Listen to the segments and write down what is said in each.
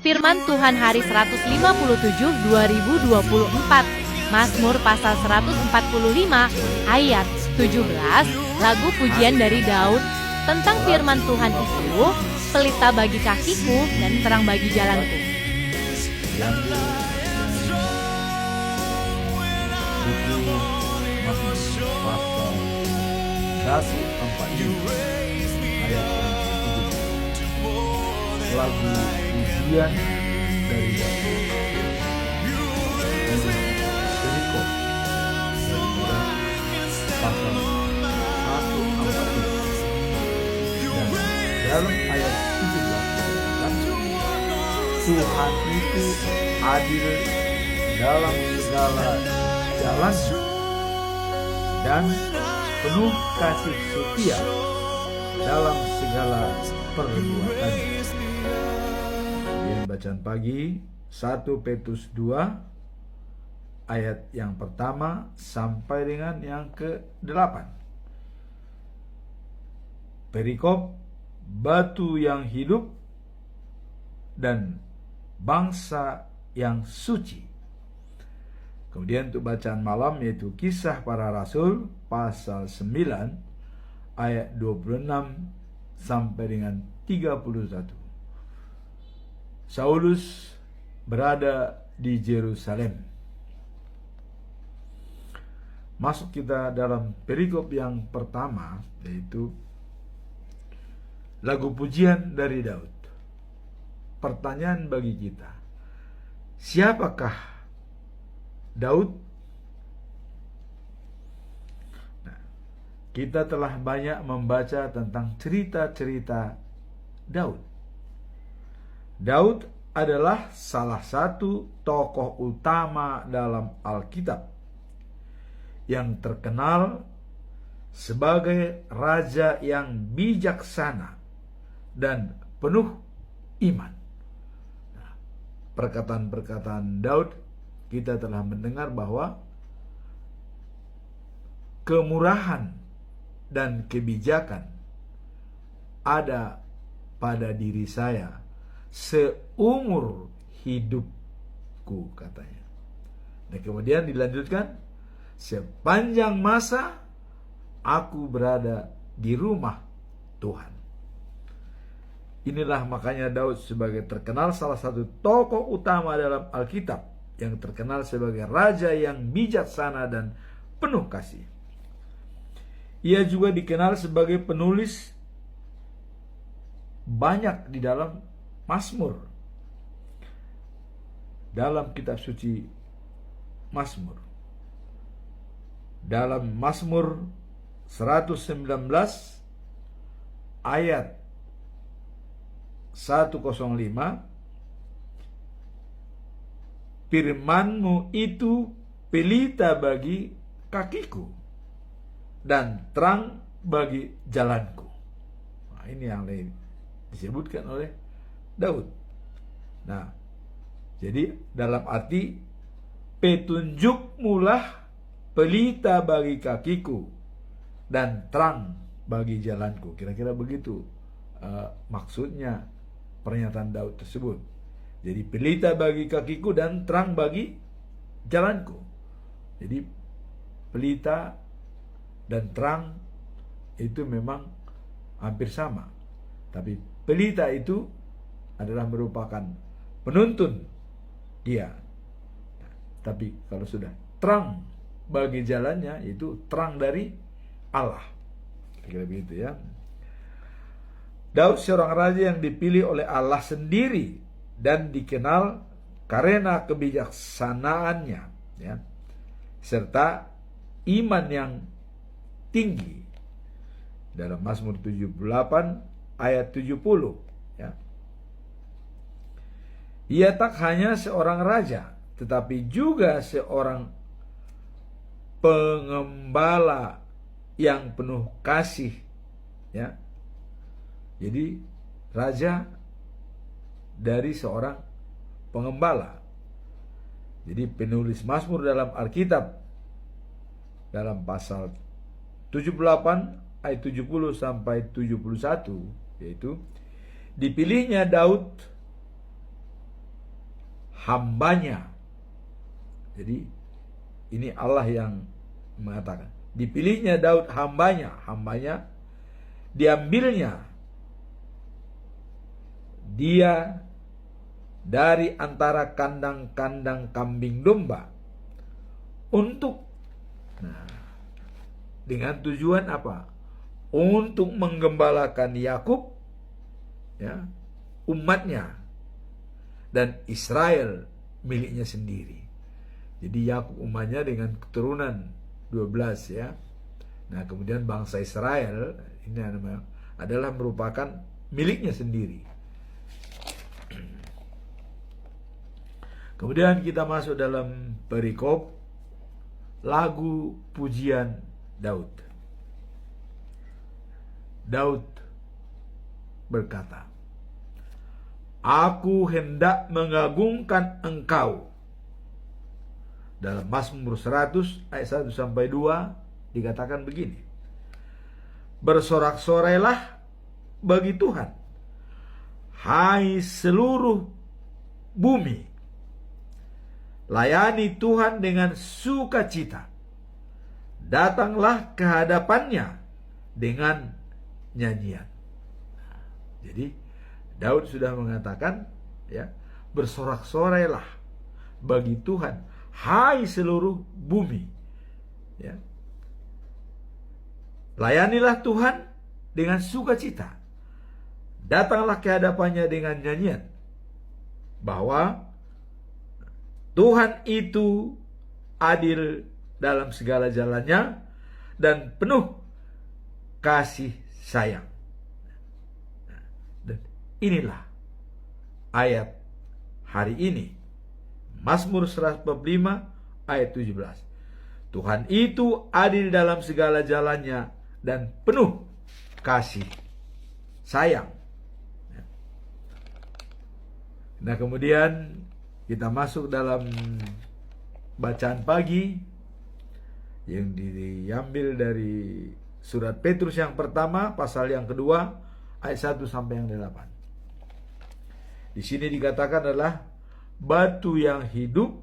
Firman Tuhan hari 157 2024, Mazmur pasal 145 ayat 17, lagu pujian dari Daud tentang firman Tuhan itu, pelita bagi kakiku dan terang bagi jalanku. Lagu pujian dari Daud Perikop pasal 145 dan dalam ayat 17 Tuhan itu adil dalam segala jalan dan penuh kasih setia dalam segala perbuatannya. Bacaan pagi 1 Petrus 2 ayat yang pertama sampai dengan yang ke-8. Perikop batu yang hidup dan bangsa yang suci. Kemudian untuk bacaan malam yaitu Kisah Para Rasul pasal 9 ayat 26 sampai dengan 31. Saulus berada di Yerusalem. Masuk kita dalam perikop yang pertama, yaitu lagu pujian dari Daud. Pertanyaan bagi kita, siapakah Daud? Nah, kita telah banyak membaca tentang cerita-cerita Daud. Daud adalah salah satu tokoh utama dalam Alkitab yang terkenal sebagai raja yang bijaksana dan penuh iman. Nah, perkataan-perkataan Daud kita telah mendengar bahwa kemurahan dan kebijakan ada pada diri saya seumur hidupku, katanya. Dan kemudian dilanjutkan, sepanjang masa aku berada di rumah Tuhan. Inilah makanya Daud sebagai terkenal salah satu tokoh utama dalam Alkitab, yang terkenal sebagai raja yang bijaksana dan penuh kasih. Ia juga dikenal sebagai penulis banyak di dalam Mazmur. Dalam kitab suci Mazmur, dalam Mazmur 119 ayat 105, firman-Mu itu pelita bagi kakiku dan terang bagi jalanku. Nah, ini yang lain disebutkan oleh Daud. Nah, jadi dalam arti petunjuk-Mulah pelita bagi kakiku dan terang bagi jalanku. Kira-kira begitu maksudnya pernyataan Daud tersebut. Jadi pelita bagi kakiku dan terang bagi jalanku. Jadi pelita dan terang itu memang hampir sama. Tapi pelita itu adalah merupakan penuntun dia. Tapi kalau sudah terang bagi jalannya, itu terang dari Allah. Kira-kira begitu ya. Daud seorang raja yang dipilih oleh Allah sendiri dan dikenal karena kebijaksanaannya, ya, serta iman yang tinggi. Dalam Mazmur 78 ayat 70, ya. Ia tak hanya seorang raja, tetapi juga seorang pengembala yang penuh kasih, ya. Jadi raja dari seorang pengembala. Jadi penulis Mazmur dalam Alkitab dalam pasal 78 ayat 70 sampai 71, yaitu dipilihnya Daud hambanya. Jadi ini Allah yang mengatakan, dipilihnya Daud hambanya diambilnya dia dari antara kandang-kandang kambing domba untuk, dengan tujuan apa? Untuk menggembalakan Yakub, ya, umatnya, dan Israel miliknya sendiri. Jadi Yakub umatnya dengan keturunan 12, ya. Nah, kemudian bangsa Israel ini adalah merupakan miliknya sendiri. Kemudian kita masuk dalam perikop lagu pujian Daud. Daud berkata, "Aku hendak mengagungkan Engkau." Dalam Mazmur 100 ayat 1-2 dikatakan begini, "Bersorak-sorailah bagi Tuhan, hai seluruh bumi. Layani Tuhan dengan sukacita. Datanglah ke hadapannya dengan nyanyian." Jadi Daud sudah mengatakan, ya, bersorak-sorailah bagi Tuhan, hai seluruh bumi, ya. Layanilah Tuhan dengan sukacita. Datanglah ke hadapannya dengan nyanyian, bahwa Tuhan itu adil dalam segala jalannya dan penuh kasih sayang. Dan inilah ayat hari ini, Mazmur 145 ayat 17. Tuhan itu adil dalam segala jalannya dan penuh kasih sayang. Nah, kemudian kita masuk dalam bacaan pagi yang diambil dari surat Petrus yang pertama, pasal yang kedua, ayat 1 sampai yang 8. Di sini dikatakan adalah batu yang hidup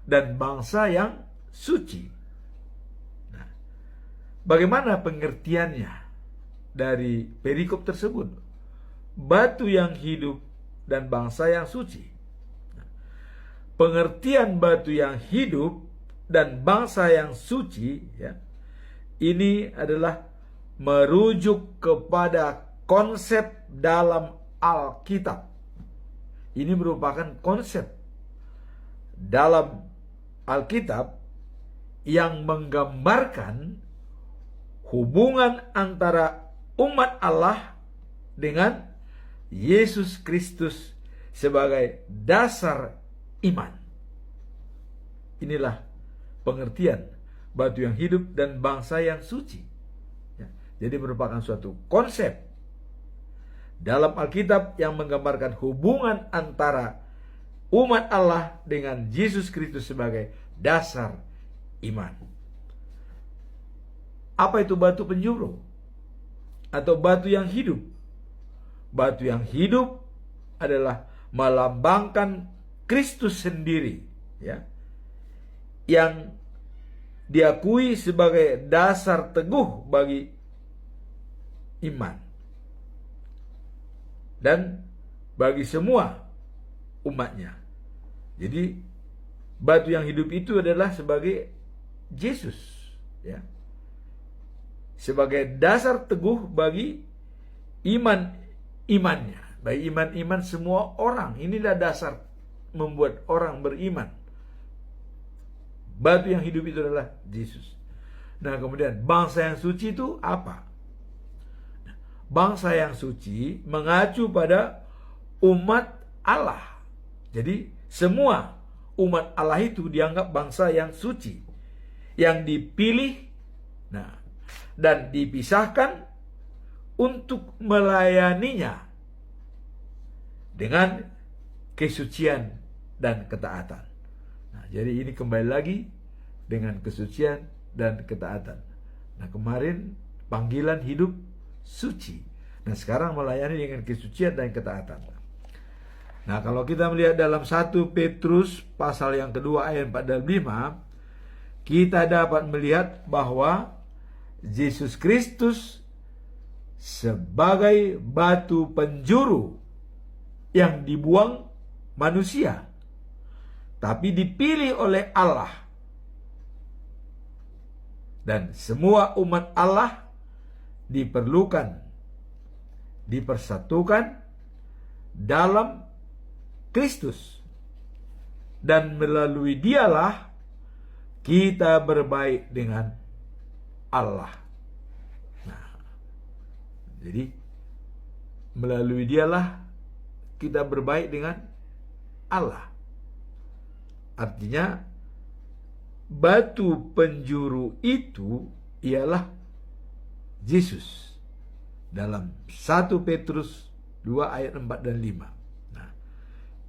dan bangsa yang suci. Nah, bagaimana pengertiannya dari perikop tersebut? Batu yang hidup dan bangsa yang suci. Pengertian batu yang hidup dan bangsa yang suci, ya, ini adalah merujuk kepada konsep dalam Alkitab. Ini merupakan konsep dalam Alkitab yang menggambarkan hubungan antara umat Allah dengan Yesus Kristus sebagai dasar iman. Inilah pengertian batu yang hidup dan bangsa yang suci, ya. Jadi merupakan suatu konsep dalam Alkitab yang menggambarkan hubungan antara umat Allah dengan Yesus Kristus sebagai dasar iman. Apa itu batu penjuru atau batu yang hidup? Batu yang hidup adalah melambangkan Kristus sendiri, ya, yang diakui sebagai dasar teguh bagi iman dan bagi semua umatnya. Jadi batu yang hidup itu adalah sebagai Yesus, ya, sebagai dasar teguh bagi imannya, bagi iman semua orang. Inilah dasar membuat orang beriman. Batu yang hidup itu adalah Yesus. Nah, kemudian bangsa yang suci itu apa? Bangsa yang suci mengacu pada umat Allah. Jadi semua umat Allah itu dianggap bangsa yang suci, yang dipilih, nah, dan dipisahkan untuk melayaninya dengan kesucian dan ketaatan. Nah, jadi ini kembali lagi dengan kesucian dan ketaatan. Nah, kemarin panggilan hidup suci. Nah, sekarang melayani dengan kesucian dan ketaatan. Nah, kalau kita melihat dalam 1 Petrus pasal yang kedua ayat 4 dan 5, kita dapat melihat bahwa Yesus Kristus sebagai batu penjuru yang dibuang manusia, tapi dipilih oleh Allah. Dan semua umat Allah diperlukan, dipersatukan dalam Kristus. Dan melalui dialah kita berbaik dengan Allah. Nah, jadi melalui dialah kita berbaik dengan Allah. Artinya batu penjuru itu ialah Yesus. Dalam 1 Petrus 2 ayat 4 dan 5. Nah,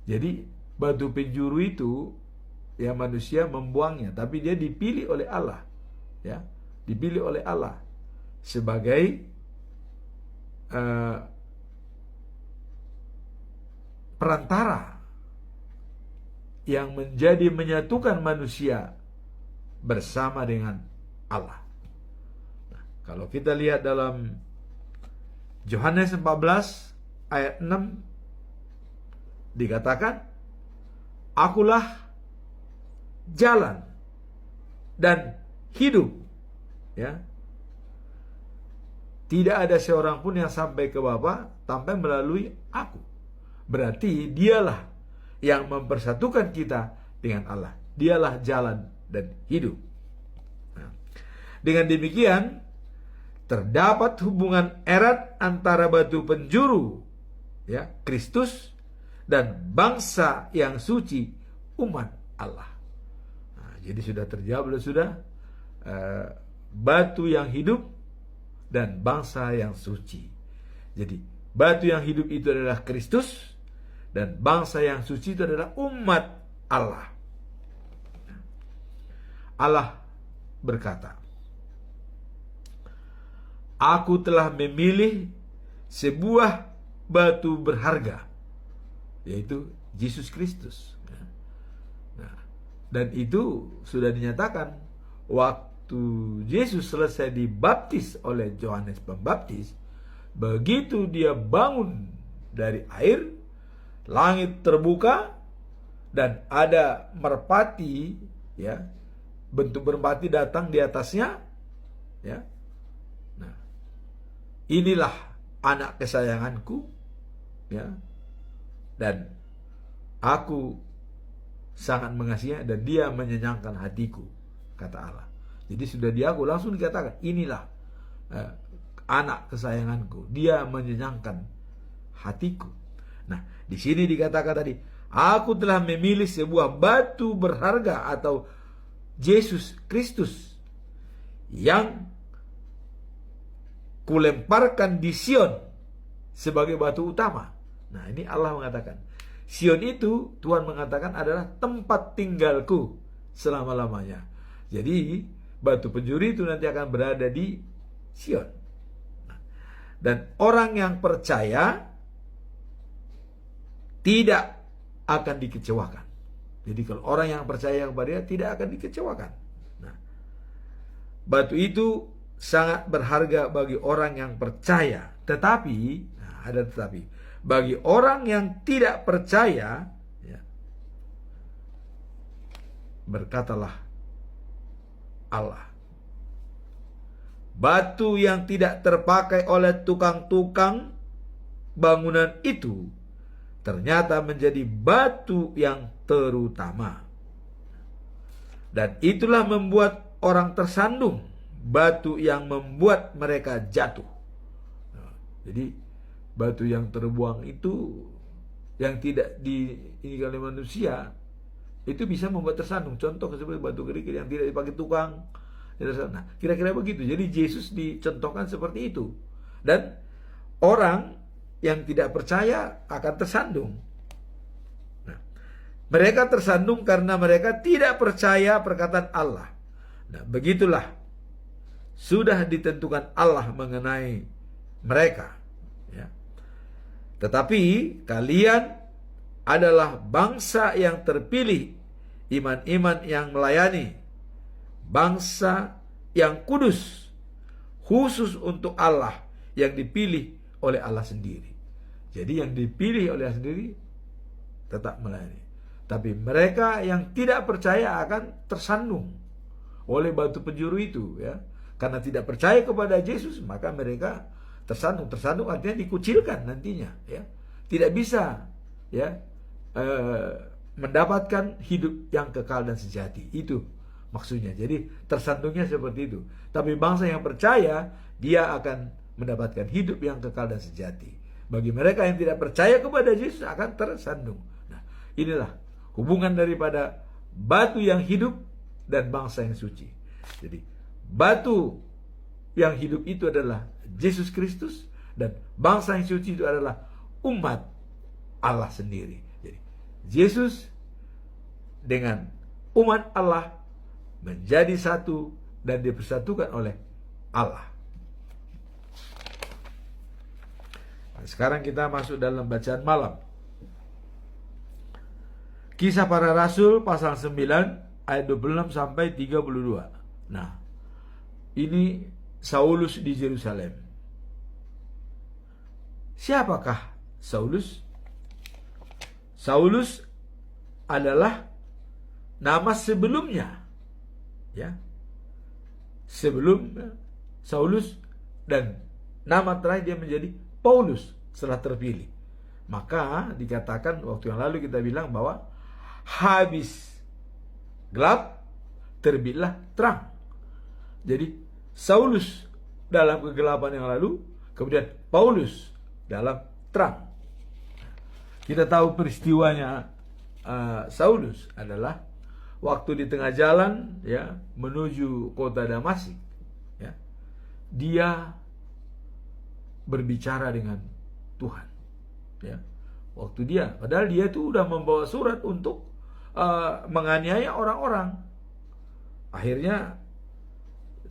jadi batu penjuru itu ya manusia membuangnya, tapi dia dipilih oleh Allah. Ya, dipilih oleh Allah sebagai perantara yang menjadi menyatukan manusia bersama dengan Allah. Nah, kalau kita lihat dalam Yohanes 14 ayat 6 dikatakan, akulah jalan dan hidup, ya. Tidak ada seorang pun yang sampai ke Bapa tanpa melalui aku. Berarti dialah yang mempersatukan kita dengan Allah. Dialah jalan dan hidup. Nah, dengan demikian terdapat hubungan erat antara batu penjuru, ya, Kristus, dan bangsa yang suci, umat Allah. Nah, jadi sudah terjawab, sudah batu yang hidup dan bangsa yang suci. Jadi batu yang hidup itu adalah Kristus, dan bangsa yang suci itu adalah umat Allah. Allah berkata, aku telah memilih sebuah batu berharga, yaitu Yesus Kristus. Nah, dan itu sudah dinyatakan waktu Yesus selesai dibaptis oleh Yohanes Pembaptis. Begitu dia bangun dari air, langit terbuka dan ada merpati, ya, bentuk merpati datang di atasnya, ya. Nah, inilah anak kesayanganku, ya, dan aku sangat mengasihi dan dia menyenangkan hatiku, kata Allah. Jadi sudah diaku, langsung dikatakan, inilah anak kesayanganku, dia menyenangkan hatiku. Nah, di sini dikatakan tadi, aku telah memilih sebuah batu berharga atau Yesus Kristus yang kulemparkan di Sion sebagai batu utama. Nah, ini Allah mengatakan, Sion itu Tuhan mengatakan adalah tempat tinggalku selama-lamanya. Jadi batu penjuru itu nanti akan berada di Sion. Nah, dan orang yang percaya tidak akan dikecewakan. Jadi kalau orang yang percaya kepada dia tidak akan dikecewakan. Nah, batu itu sangat berharga bagi orang yang percaya. Tetapi, nah, ada tetapi, bagi orang yang tidak percaya, ya, berkatalah Allah, batu yang tidak terpakai oleh tukang-tukang bangunan itu ternyata menjadi batu yang terutama. Dan itulah membuat orang tersandung, batu yang membuat mereka jatuh. Nah, jadi batu yang terbuang itu, yang tidak diinginkan oleh manusia, itu bisa membuat tersandung. Contoh seperti batu kerikil yang tidak dipakai tukang. Nah, kira-kira begitu. Jadi Yesus dicontohkan seperti itu. Dan orang yang tidak percaya akan tersandung. Nah, mereka tersandung karena mereka tidak percaya perkataan Allah. Nah, begitulah sudah ditentukan Allah mengenai mereka, ya. Tetapi kalian adalah bangsa yang terpilih, iman-iman yang melayani, bangsa yang kudus, khusus untuk Allah, yang dipilih oleh Allah sendiri. Jadi yang dipilih oleh Allah sendiri tetap melayani. Tapi mereka yang tidak percaya akan tersandung oleh batu penjuru itu, ya. Karena tidak percaya kepada Yesus, maka mereka tersandung. Tersandung artinya dikucilkan nantinya, ya. Tidak bisa, ya, mendapatkan hidup yang kekal dan sejati. Itu maksudnya. Jadi tersandungnya seperti itu. Tapi bangsa yang percaya, dia akan mendapatkan hidup yang kekal dan sejati. Bagi mereka yang tidak percaya kepada Yesus akan tersandung. Nah, inilah hubungan daripada batu yang hidup dan bangsa yang suci. Jadi batu yang hidup itu adalah Yesus Kristus, dan bangsa yang suci itu adalah umat Allah sendiri. Jadi Yesus dengan umat Allah menjadi satu dan dipersatukan oleh Allah. Nah, sekarang kita masuk dalam bacaan malam. Kisah Para Rasul pasal 9 ayat 26 sampai 32. Nah, ini Saulus di Yerusalem. Siapakah Saulus? Saulus adalah nama sebelumnya, ya. Sebelum Saulus, dan nama terakhir dia menjadi Paulus setelah terpilih. Maka dikatakan waktu yang lalu kita bilang bahwa habis gelap terbitlah terang. Jadi Saulus dalam kegelapan yang lalu, kemudian Paulus dalam terang. Kita tahu peristiwanya Saulus adalah waktu di tengah jalan, ya, menuju kota Damasik, ya, dia berbicara dengan Tuhan, ya. Waktu padahal dia itu udah membawa surat untuk menganiaya orang-orang. Akhirnya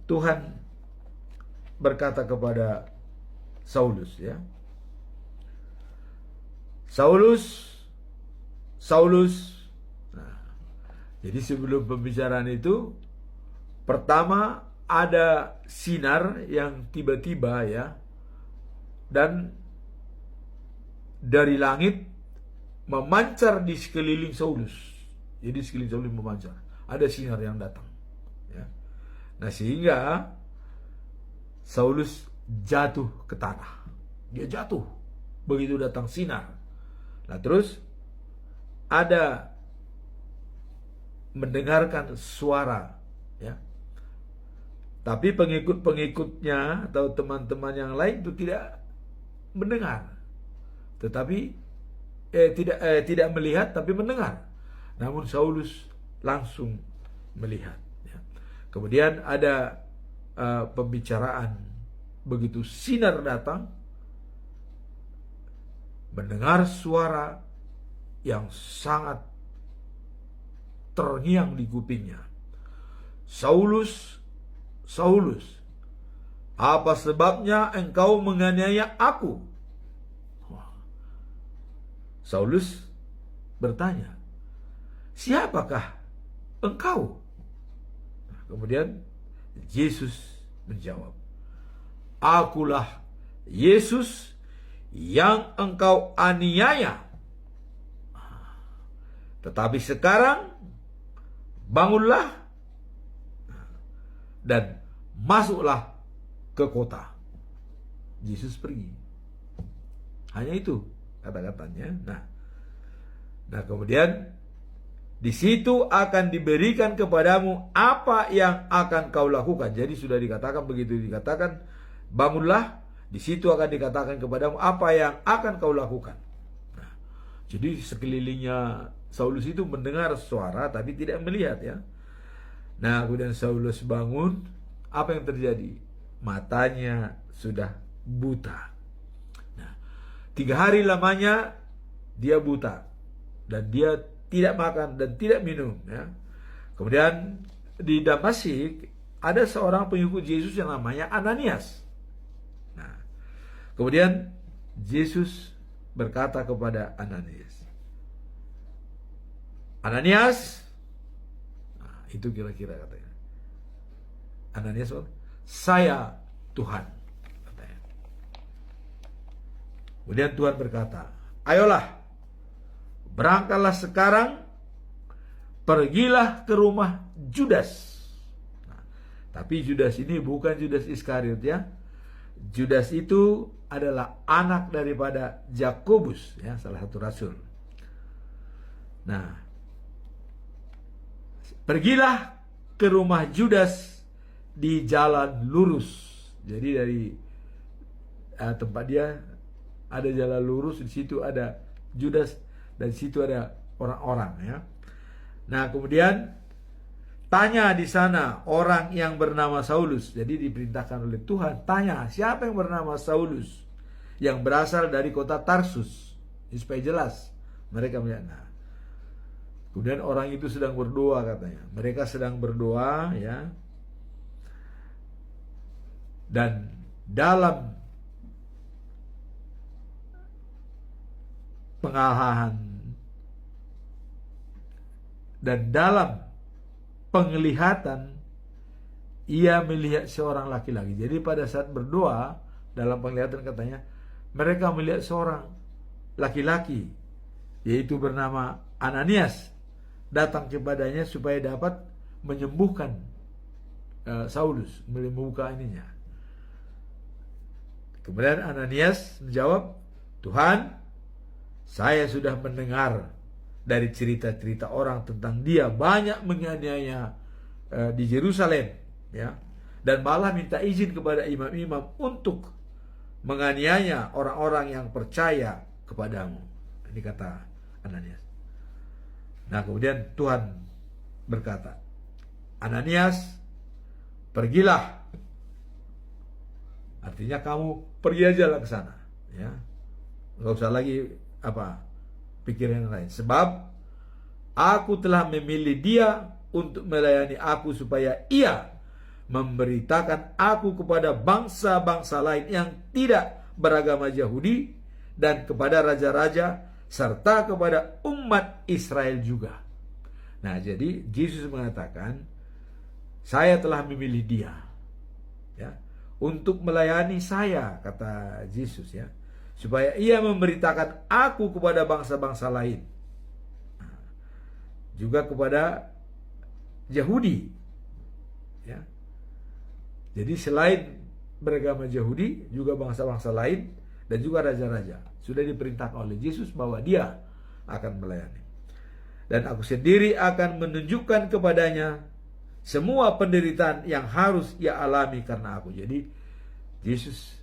Tuhan berkata kepada Saulus, ya, Saulus, Saulus. Nah, jadi sebelum pembicaraan itu, pertama ada sinar yang tiba-tiba, ya, dan dari langit memancar di sekeliling Saulus. Jadi sekeliling Saulus memancar, ada sinar yang datang, ya. Nah, sehingga Saulus jatuh ke tanah. Dia jatuh begitu datang sinar. Nah, terus ada mendengarkan suara, ya. Tapi pengikut-pengikutnya atau teman-teman yang lain itu tidak mendengar. Tetapi tidak melihat, tapi mendengar. Namun Saulus langsung melihat, ya. Kemudian ada pembicaraan. Begitu sinar datang, mendengar suara yang sangat terngiang di kupingnya. Saulus, Saulus, apa sebabnya engkau menganiaya aku? Saulus bertanya, siapakah engkau? Kemudian Yesus menjawab, akulah Yesus yang engkau aniaya. Tetapi sekarang bangunlah dan masuklah ke kota. Yesus pergi. Hanya itu kata-katanya. Nah, kemudian di situ akan diberikan kepadamu apa yang akan kau lakukan. Jadi sudah dikatakan, begitu dikatakan bangunlah, di situ akan dikatakan kepadamu apa yang akan kau lakukan. Nah, jadi sekelilingnya Saulus itu mendengar suara tapi tidak melihat, ya. Nah, kemudian Saulus bangun, apa yang terjadi? Matanya sudah buta. Nah, 3 hari lamanya dia buta dan dia tidak makan dan tidak minum, ya. Kemudian di Damasik ada seorang pengikut Yesus yang namanya Ananias. Kemudian Yesus berkata kepada Ananias, Ananias, nah, itu kira-kira katanya. Ananias, saya Tuhan, katanya. Kemudian Tuhan berkata, ayolah, berangkatlah sekarang, pergilah ke rumah Judas. Nah, tapi Judas ini bukan Judas Iskariot ya. Judas itu adalah anak daripada Yakobus ya, salah satu rasul. Nah, pergilah ke rumah Judas di jalan lurus. Jadi dari tempat dia ada jalan lurus, di situ ada Judas dan di situ ada orang-orang ya. Nah, kemudian tanya di sana orang yang bernama Saulus. Jadi diperintahkan oleh Tuhan, tanya siapa yang bernama Saulus yang berasal dari kota Tarsus. Ini supaya jelas mereka melihat. Nah, kemudian orang itu sedang berdoa katanya. Mereka sedang berdoa ya. Dan dalam pengalaman dan dalam penglihatan ia melihat seorang laki-laki. Jadi pada saat berdoa dalam penglihatan katanya mereka melihat seorang laki-laki yaitu bernama Ananias datang kepadanya supaya dapat menyembuhkan Saulus, membuka ininya. Kemudian Ananias menjawab, Tuhan, saya sudah mendengar dari cerita-cerita orang tentang dia banyak menganiaya di Yerusalem, ya, dan malah minta izin kepada imam-imam untuk menganiaya orang-orang yang percaya kepadamu. Ini kata Ananias. Nah, kemudian Tuhan berkata, Ananias, pergilah. Artinya kamu pergi aja lah ke sana, ya, nggak usah lagi pikiran yang lain. Sebab aku telah memilih dia untuk melayani aku supaya ia memberitakan aku kepada bangsa-bangsa lain yang tidak beragama Yahudi dan kepada raja-raja serta kepada umat Israel juga. Nah, jadi Yesus mengatakan, saya telah memilih dia, ya, untuk melayani saya, kata Yesus ya, supaya ia memberitakan aku kepada bangsa-bangsa lain, juga kepada Yahudi, ya. Jadi selain beragama Yahudi, juga bangsa-bangsa lain dan juga raja-raja sudah diperintahkan oleh Yesus bahwa dia akan melayani. Dan aku sendiri akan menunjukkan kepadanya semua penderitaan yang harus ia alami karena aku. Jadi Yesus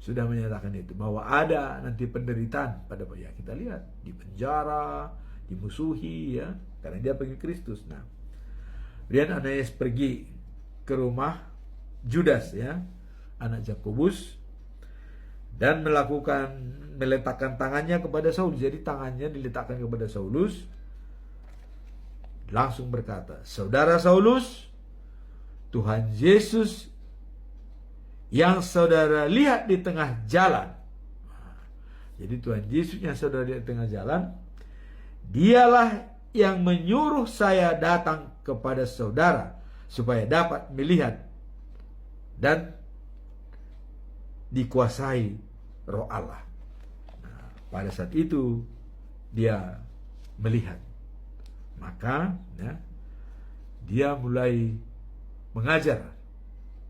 sudah menyatakan itu, bahwa ada nanti penderitaan pada ya, kita lihat di penjara, dimusuhi ya, karena dia pergi Kristus. Nah, kemudian Ananias pergi ke rumah Judas ya, anak Yakobus, dan meletakkan tangannya kepada Saulus. Jadi tangannya diletakkan kepada Saulus, langsung berkata, saudara Saulus, Tuhan Yesus yang saudara lihat di tengah jalan. Jadi Tuhan Yesus yang saudara lihat di tengah jalan, dialah yang menyuruh saya datang kepada saudara supaya dapat melihat dan dikuasai Roh Allah. Nah, pada saat itu dia melihat, maka ya, dia mulai mengajar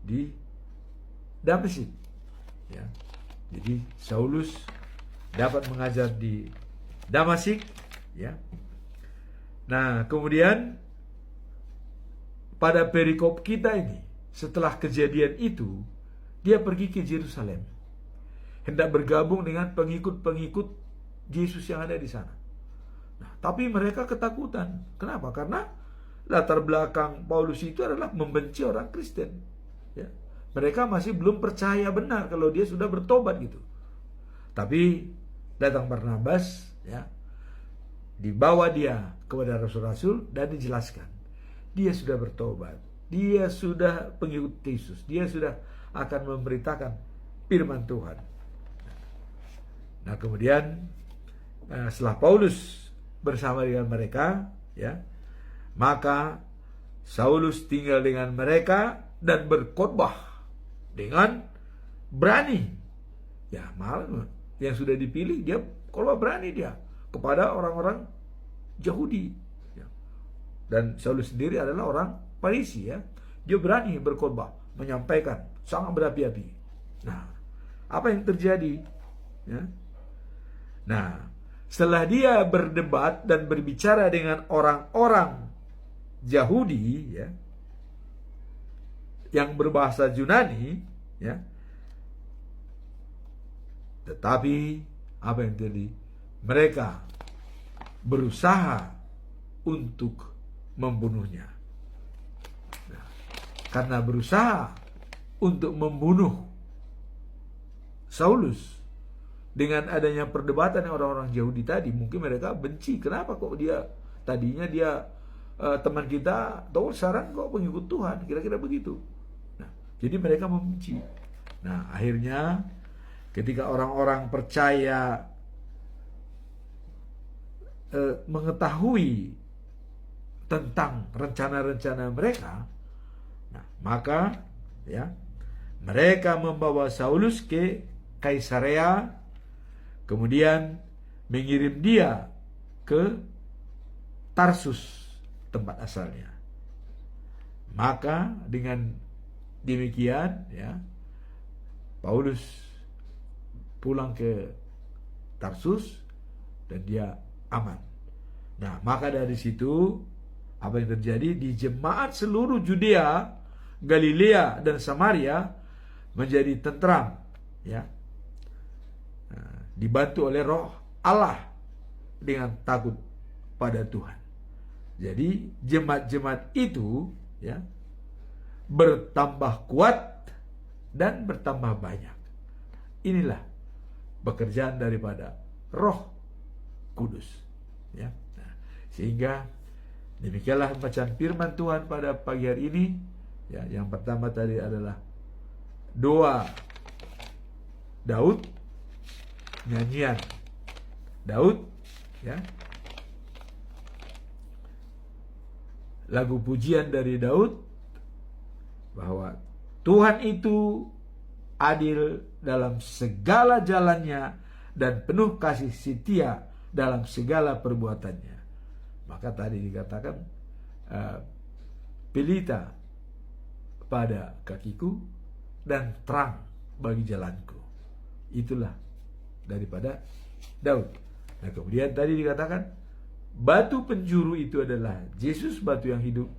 di Damaskus, ya. Jadi Saulus dapat mengajar di Damaskus, ya. Nah, kemudian pada perikop kita ini, setelah kejadian itu, dia pergi ke Yerusalem, hendak bergabung dengan pengikut-pengikut Yesus yang ada di sana. Nah, tapi mereka ketakutan. Kenapa? Karena latar belakang Paulus itu adalah membenci orang Kristen, ya. Mereka masih belum percaya benar kalau dia sudah bertobat gitu. Tapi datang Barnabas, ya, dibawa dia kepada rasul-rasul dan dijelaskan dia sudah bertobat, dia sudah pengikut Yesus, dia sudah akan memberitakan firman Tuhan. Nah, kemudian setelah Paulus bersama dengan mereka ya. Maka Saulus tinggal dengan mereka dan berkhotbah dengan berani. Ya, malah yang sudah dipilih dia khotbah berani dia kepada orang-orang Yahudi. Ya. Dan Saulus sendiri adalah orang Farisi, ya. Dia berani berkhotbah, menyampaikan, sangat berapi-api. Nah, apa yang terjadi? Ya. Nah, setelah dia berdebat dan berbicara dengan orang-orang Yahudi, ya, yang berbahasa Yunani, ya, tetapi apa yang terjadi? Mereka berusaha untuk membunuhnya. Nah, karena berusaha untuk membunuh Saulus, dengan adanya perdebatan orang-orang Yahudi tadi, mungkin mereka benci. Kenapa kok dia tadinya dia teman kita, tahu sekarang kok pengikut Tuhan, kira-kira begitu. Nah, jadi mereka membenci. Nah, akhirnya ketika orang-orang percaya mengetahui tentang rencana-rencana mereka, nah, maka ya mereka membawa Saulus ke Kaisarea, kemudian mengirim dia ke Tarsus, tempat asalnya. Maka dengan demikian, ya, Paulus pulang ke Tarsus dan dia aman. Nah, maka dari situ apa yang terjadi di jemaat seluruh Judea, Galilea dan Samaria menjadi tentram, ya. Nah, dibantu oleh Roh Allah dengan takut pada Tuhan. Jadi jemaat-jemaat itu, ya, bertambah kuat dan bertambah banyak. Inilah pekerjaan daripada Roh Kudus, ya. Nah, sehingga demikianlah bacaan firman Tuhan pada pagi hari ini, ya. Yang pertama tadi adalah doa Daud, nyanyian Daud, ya, lagu pujian dari Daud bahwa Tuhan itu adil dalam segala jalannya dan penuh kasih setia dalam segala perbuatannya. Maka tadi dikatakan pelita pada kakiku dan terang bagi jalanku. Itulah daripada Daud. Nah, kemudian tadi dikatakan batu penjuru itu adalah Yesus, batu yang hidup,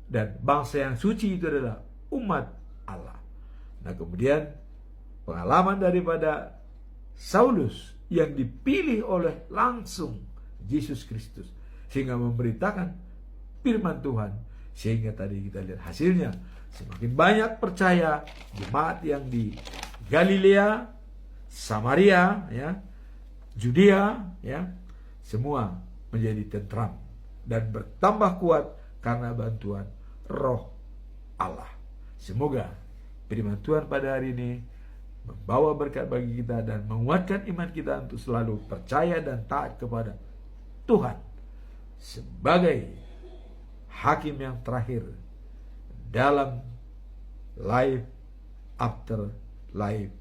dan bangsa yang suci itu adalah umat Allah. Nah, kemudian pengalaman daripada Saulus yang dipilih oleh langsung Yesus Kristus sehingga memberitakan firman Tuhan, sehingga tadi kita lihat hasilnya semakin banyak percaya jemaat yang di Galilea, Samaria, ya, Judea, ya, semua menjadi tentram dan bertambah kuat karena bantuan Roh Allah. Semoga firman Tuhan pada hari ini membawa berkat bagi kita dan menguatkan iman kita untuk selalu percaya dan taat kepada Tuhan sebagai hakim yang terakhir dalam life after life,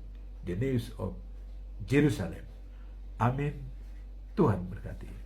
the news of Jerusalem. Amin. Tuhan berkati.